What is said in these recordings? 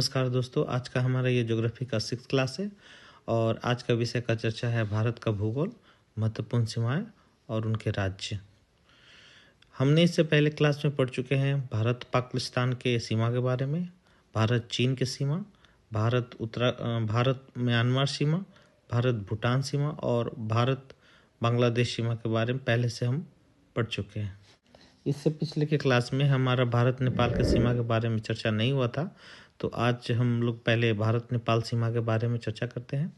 नमस्कार दोस्तों, आज का हमारा ये ज्योग्राफी का 6th क्लास है और आज का विषय का चर्चा है भारत का भूगोल, महत्वपूर्ण सीमाएं और उनके राज्य। हमने इससे पहले क्लास में पढ़ चुके हैं भारत पाकिस्तान के सीमा के बारे में, भारत चीन के सीमा, भारत म्यांमार सीमा, भारत भूटान सीमा और भारत बांग्लादेश सीमा के बारे में पहले से हम पढ़ चुके हैं। इससे पिछले के क्लास में हमारा भारत नेपाल के सीमा के बारे में चर्चा नहीं हुआ था, तो आज हम लोग पहले भारत नेपाल सीमा के बारे में चर्चा करते हैं।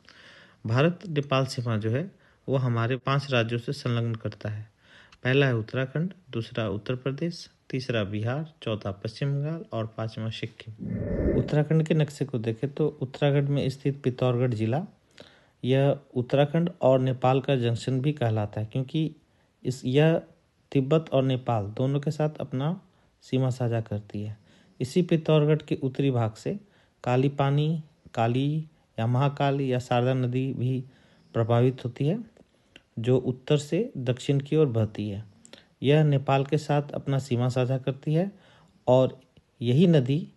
भारत नेपाल सीमा जो है वो हमारे 5 राज्यों से संलग्न करता है। पहला है उत्तराखंड, दूसरा उत्तर प्रदेश, तीसरा बिहार, चौथा पश्चिम बंगाल और 5वां सिक्किम। उत्तराखंड के नक्शे को देखें तो उत्तराखंड में स्थित पिथौरागढ़ जिला यह उत्तराखंड और नेपाल का जंक्शन भी कहलाता है, क्योंकि यह तिब्बत और नेपाल दोनों के साथ अपना सीमा साझा करती है। इसी पिथौरागढ़ के उत्तरी भाग से काली पानी, काली या महाकाली या शारदा नदी भी प्रभावित होती है, जो उत्तर से दक्षिण की ओर बहती है। यह नेपाल के साथ अपना सीमा साझा करती है और यही नदी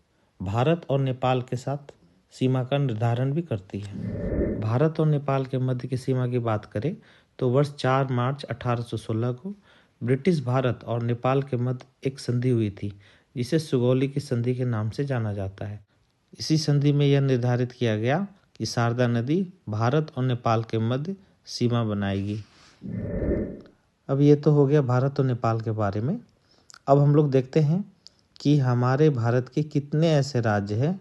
भारत और नेपाल के साथ सीमा का निर्धारण भी करती है। भारत और नेपाल के मध्य की सीमा की बात करें तो वर्ष 4 मार्च 1816 को ब्रिटिश भारत और नेपाल के मध्य एक संधि हुई थी, जिसे सुगौली की संधि के नाम से जाना जाता है। इसी संधि में यह निर्धारित किया गया कि शारदा नदी भारत और नेपाल के मध्य सीमा बनाएगी। अब ये तो हो गया भारत और नेपाल के बारे में। अब हम लोग देखते हैं कि हमारे भारत के कितने ऐसे राज्य हैं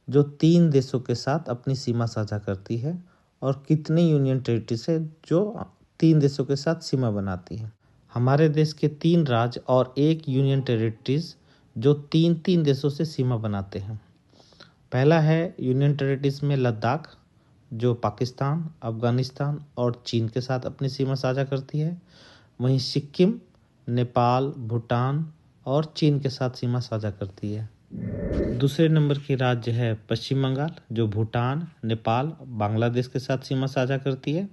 जो 3 देशों के साथ अपनी सीमा साझा करती है और कितने यूनियन टेरिटरीज है जो 3 देशों के साथ सीमा बनाती है। हमारे देश के 3 राज्य और 1 यूनियन टेरिटरीज जो 3 देशों से सीमा बनाते हैं। पहला है यूनियन टेरिटरीज में लद्दाख, जो पाकिस्तान, अफगानिस्तान और चीन के साथ अपनी सीमा साझा करती है। वहीं सिक्किम नेपाल, भूटान और चीन के साथ सीमा साझा करती है। दूसरे नंबर की राज्य है पश्चिम बंगाल, जो भूटान, नेपाल, बांग्लादेश के साथ सीमा साझा करती है।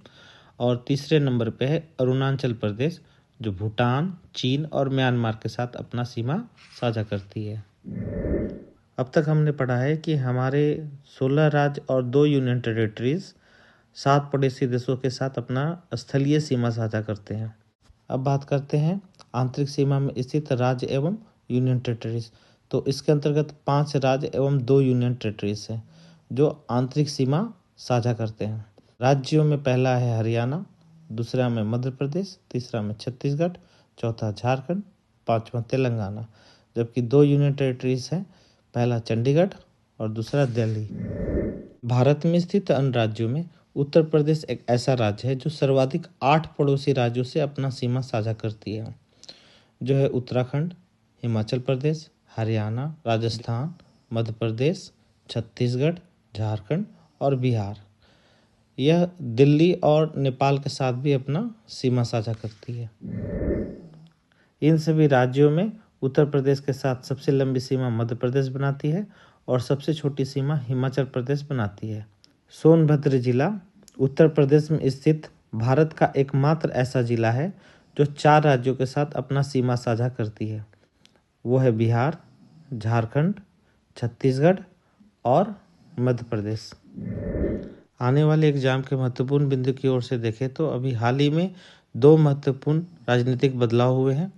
और तीसरे नंबर पे है अरुणाचल प्रदेश, जो भूटान, चीन और म्यांमार के साथ अपना सीमा साझा करती है। अब तक हमने पढ़ा है कि हमारे 16 राज्य और 2 यूनियन टेरिटरीज 7 पड़ोसी देशों के साथ अपना स्थलीय सीमा साझा करते हैं। अब बात करते हैं आंतरिक सीमा में स्थित राज्य एवं यूनियन टेरिटरीज। तो इसके अंतर्गत 5 राज्य एवं 2 यूनियन टेरिटरीज हैं जो आंतरिक सीमा साझा करते हैं। राज्यों में पहला है हरियाणा, दूसरा में मध्य प्रदेश, तीसरा में छत्तीसगढ़, चौथा झारखंड, 5वां तेलंगाना। जबकि 2 यूनियन टेरिटरीज हैं, पहला चंडीगढ़ और दूसरा दिल्ली। भारत में स्थित अन्य राज्यों में उत्तर प्रदेश एक ऐसा राज्य है जो सर्वाधिक 8 पड़ोसी राज्यों से अपना सीमा साझा करती है, जो है उत्तराखंड, हिमाचल प्रदेश, हरियाणा, राजस्थान, मध्य प्रदेश, छत्तीसगढ़, झारखंड और बिहार। यह दिल्ली और नेपाल के साथ भी अपना सीमा साझा करती है। इन सभी राज्यों में उत्तर प्रदेश के साथ सबसे लंबी सीमा मध्य प्रदेश बनाती है और सबसे छोटी सीमा हिमाचल प्रदेश बनाती है। सोनभद्र जिला उत्तर प्रदेश में स्थित भारत का एकमात्र ऐसा जिला है जो 4 राज्यों के साथ अपना सीमा साझा करती है। वो है बिहार, झारखंड, छत्तीसगढ़ और मध्य प्रदेश। आने वाले एग्जाम के महत्वपूर्ण बिंदु की ओर से देखें तो अभी हाल ही में 2 महत्वपूर्ण राजनीतिक बदलाव हुए हैं।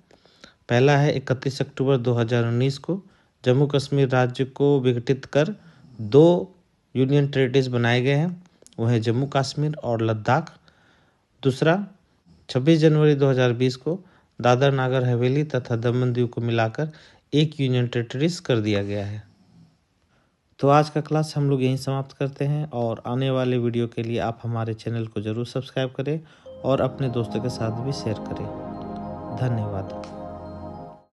पहला है 31 अक्टूबर 2019 को जम्मू कश्मीर राज्य को विघटित कर 2 यूनियन टेरिटरीज बनाए गए हैं, वो है जम्मू कश्मीर और लद्दाख। दूसरा 26 जनवरी 2020 को दादर नागर हवेली तथा दमन दीव को मिलाकर 1 यूनियन टेरिटरीज कर दिया गया है। तो आज का क्लास हम लोग यहीं समाप्त करते हैं और आने वाले वीडियो के लिए आप हमारे चैनल को ज़रूर सब्सक्राइब करें और अपने दोस्तों के साथ भी शेयर करें। धन्यवाद।